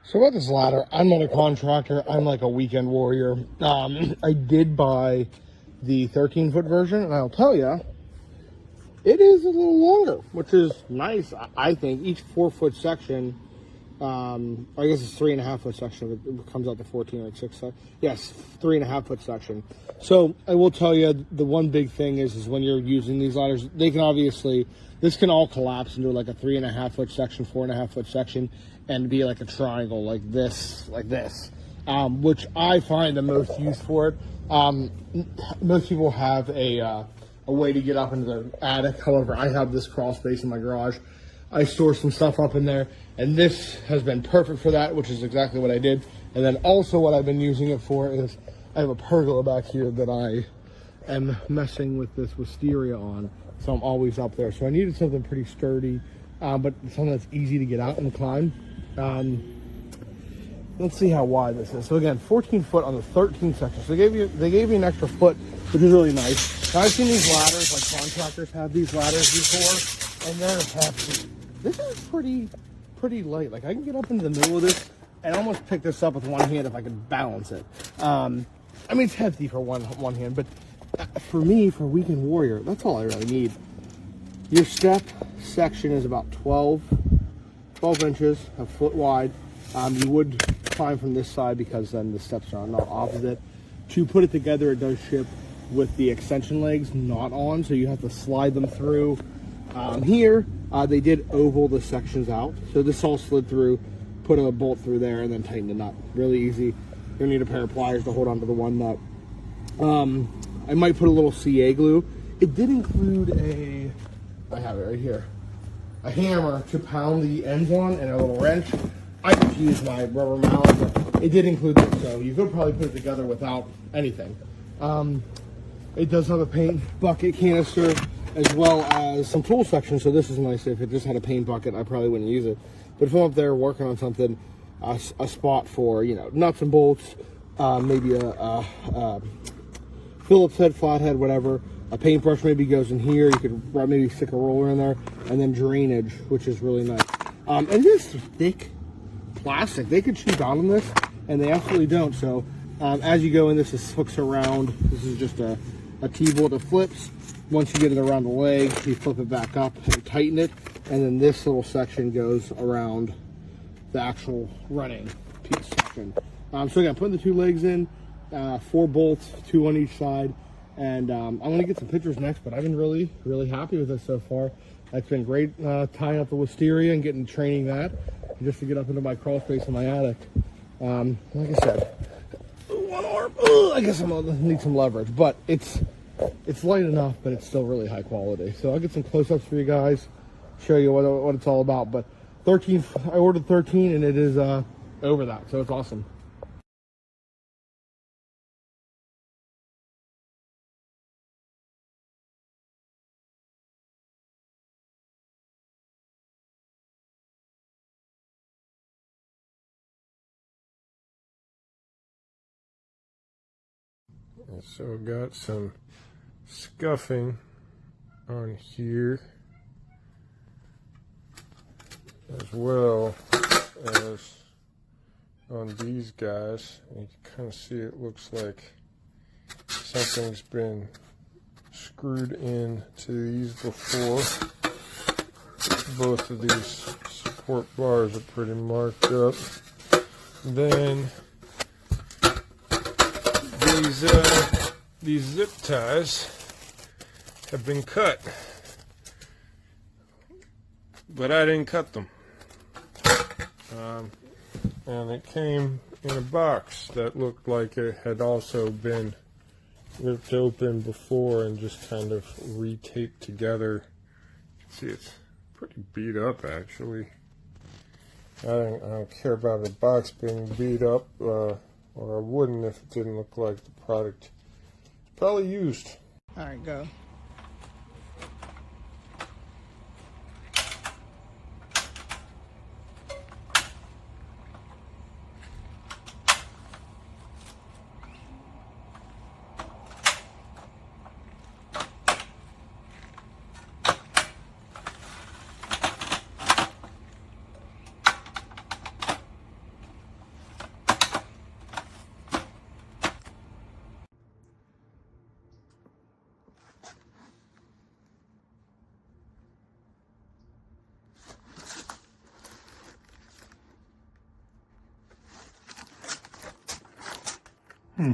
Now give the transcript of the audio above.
So about this ladder, I'm not a contractor. I'm like a weekend warrior. I did buy the 13-foot version, and I'll tell you, it is a little longer, which is nice. I think each 4-foot section, I guess it's 3.5-foot section. It comes out to 14 like 6. Yes, 3.5-foot section. So I will tell you, the one big thing is when you're using these ladders, they can obviously, this can all collapse into like a 3.5-foot section, 4.5-foot section, and be like a triangle like this, which I find the most use for it. Most people have a way to get up into the attic. However, I have this crawl space in my garage. I store some stuff up in there, and this has been perfect for that, which is exactly what I did. And then also what I've been using it for is I have a pergola back here that I am messing with this wisteria on, so I'm always up there. So I needed something pretty sturdy, but something that's easy to get out and climb. Let's see how wide this is. So again, 14 foot on the 13 section. So they gave you an extra foot, which is really nice. Now I've seen these ladders, like contractors have these ladders before, and they're hefty. This is pretty light. Like I can get up into the middle of this and almost pick this up with one hand if I can balance it. I mean, it's hefty for one hand, but for me, for weekend warrior, that's all I really need. Your step section is about 12 inches, a foot wide. You would climb from this side because then the steps are not opposite. To put it together, it does ship with the extension legs not on, so you have to slide them through. Here, they did oval the sections out, so this all slid through, put a bolt through there, and then tighten the nut. Really easy. You'll need a pair of pliers to hold onto the one nut. I might put a little CA glue. It did include I have it right here, a hammer to pound the ends on and a little wrench. I could use my rubber mallet, but it did include this, so you could probably put it together without anything. It does have a paint bucket canister as well as some tool sections, so this is nice. If it just had a paint bucket, I probably wouldn't use it. But if I'm up there working on something, a spot for, nuts and bolts, maybe a Phillips head, flathead, whatever. A paintbrush maybe goes in here. You could maybe stick a roller in there, and then drainage, which is really nice. And this thick plastic, they could chew down on this, and they absolutely don't. So as you go in, this hooks around. This is just a T-bolt that flips. Once you get it around the leg, you flip it back up and tighten it, and then this little section goes around the actual running piece section. So again, putting the 2 legs in, 4 bolts, 2 on each side, and I'm going to get some pictures next, but I've been really, really happy with this so far. It's been great tying up the wisteria and getting training that, just to get up into my crawl space in my attic. Like I said, one arm, I guess I'm going to need some leverage, but it's light enough, but it's still really high quality. So I'll get some close-ups for you guys, show you what it's all about. But 13, I ordered 13, and it is over that, so it's awesome. So I've got some scuffing on here as well as on these guys. You can kind of see it looks like something's been screwed in to these before. Both of these support bars are pretty marked up. Then these zip ties have been cut, but I didn't cut them. And it came in a box that looked like it had also been ripped open before and just kind of retaped together. You can see it's pretty beat up, actually. I don't care about a box being beat up, or I wouldn't if it didn't look like the product is probably used. All right, go. Hmm.